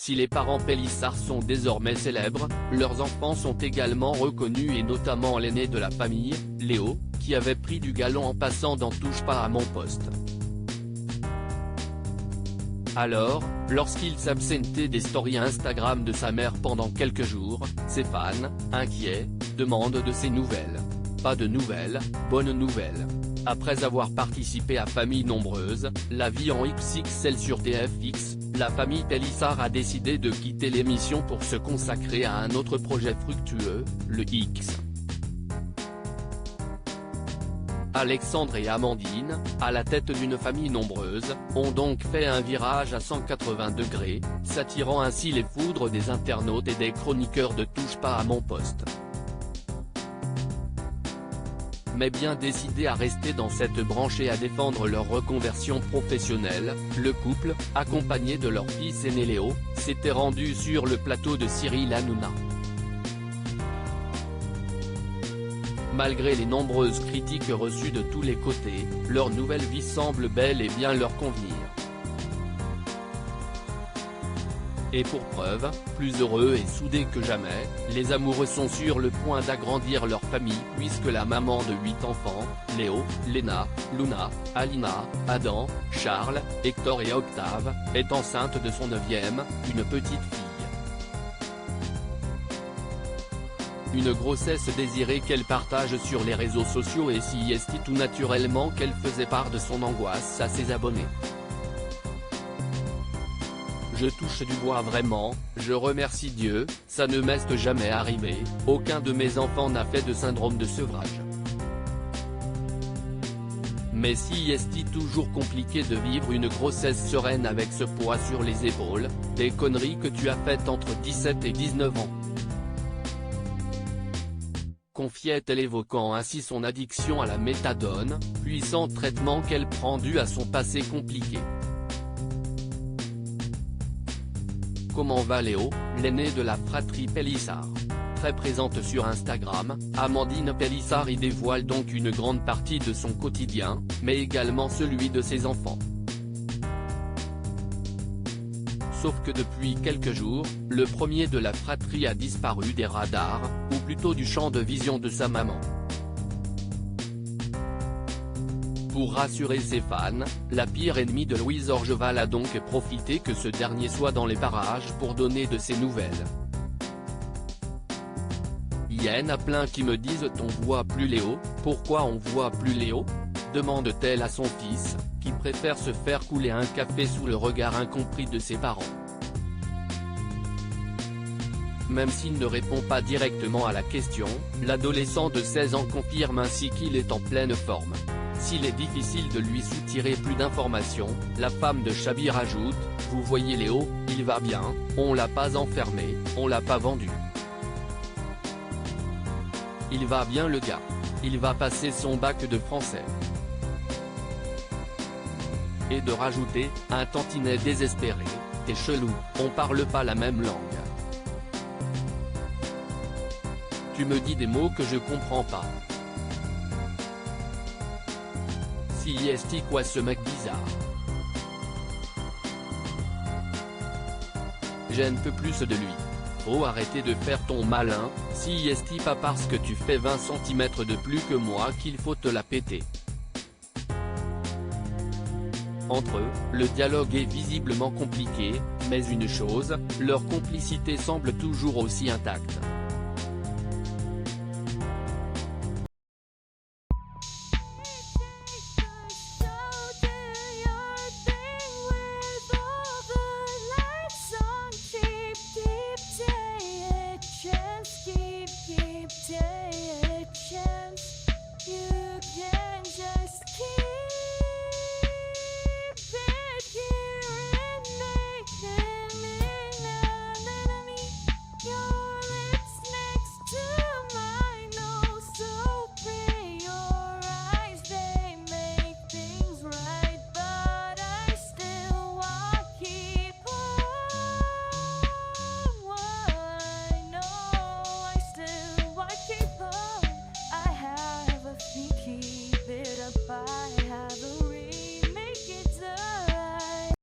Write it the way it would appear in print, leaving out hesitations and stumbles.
Si les parents Pélissard sont désormais célèbres, leurs enfants sont également reconnus et notamment l'aîné de la famille, Léo, qui avait pris du galon en passant dans Touche pas à mon poste. Alors, lorsqu'il s'absentait des stories Instagram de sa mère pendant quelques jours, ses fans, inquiets, demandent de ses nouvelles. Pas de nouvelles, bonne nouvelle. Après avoir participé à Famille Nombreuse, la vie en XXL sur TFX, la famille Pélissard a décidé de quitter l'émission pour se consacrer à un autre projet fructueux, le X. Alexandre et Amandine, à la tête d'une famille nombreuse, ont donc fait un virage à 180 degrés, s'attirant ainsi les foudres des internautes et des chroniqueurs de Touche pas à mon poste. Mais bien décidés à rester dans cette branche et à défendre leur reconversion professionnelle, le couple, accompagné de leur fils aîné Léo, s'était rendu sur le plateau de Cyril Hanouna. Malgré les nombreuses critiques reçues de tous les côtés, leur nouvelle vie semble bel et bien leur convenir. Et pour preuve, plus heureux et soudés que jamais, les amoureux sont sur le point d'agrandir leur famille puisque la maman de 8 enfants, Léo, Léna, Luna, Alina, Adam, Charles, Hector et Octave, est enceinte de son 9e, une petite fille. Une grossesse désirée qu'elle partage sur les réseaux sociaux et si est tout naturellement qu'elle faisait part de son angoisse à ses abonnés. Je touche du bois vraiment, je remercie Dieu, ça ne m'est jamais arrivé, aucun de mes enfants n'a fait de syndrome de sevrage. Mais si est toujours compliqué de vivre une grossesse sereine avec ce poids sur les épaules, des conneries que tu as faites entre 17 et 19 ans. Confiait-elle évoquant ainsi son addiction à la méthadone, puissant traitement qu'elle prend dû à son passé compliqué. Comment va Léo, l'aîné de la fratrie Pélissard? Très présente sur Instagram, Amandine Pélissard y dévoile donc une grande partie de son quotidien, mais également celui de ses enfants. Sauf que depuis quelques jours, le premier de la fratrie a disparu des radars, ou plutôt du champ de vision de sa maman. Pour rassurer ses fans, la pire ennemie de Louise Orgeval a donc profité que ce dernier soit dans les parages pour donner de ses nouvelles. Y'en a plein qui me disent on voit plus Léo, pourquoi on voit plus Léo? Demande-t-elle à son fils, qui préfère se faire couler un café sous le regard incompris de ses parents. Même s'il ne répond pas directement à la question, l'adolescent de 16 ans confirme ainsi qu'il est en pleine forme. S'il est difficile de lui soutirer plus d'informations, la femme de Chabir ajoute, « Vous voyez Léo, il va bien, on l'a pas enfermé, on l'a pas vendu. Il va bien le gars. Il va passer son bac de français. » Et de rajouter, un tantinet désespéré, « T'es chelou, on parle pas la même langue. Tu me dis des mots que je comprends pas. » Si est quoi ce mec bizarre? Je ne peux plus de lui. Faut arrêter de faire ton malin, si est pas parce que tu fais 20 cm de plus que moi qu'il faut te la péter. Entre eux, le dialogue est visiblement compliqué, mais une chose, leur complicité semble toujours aussi intacte.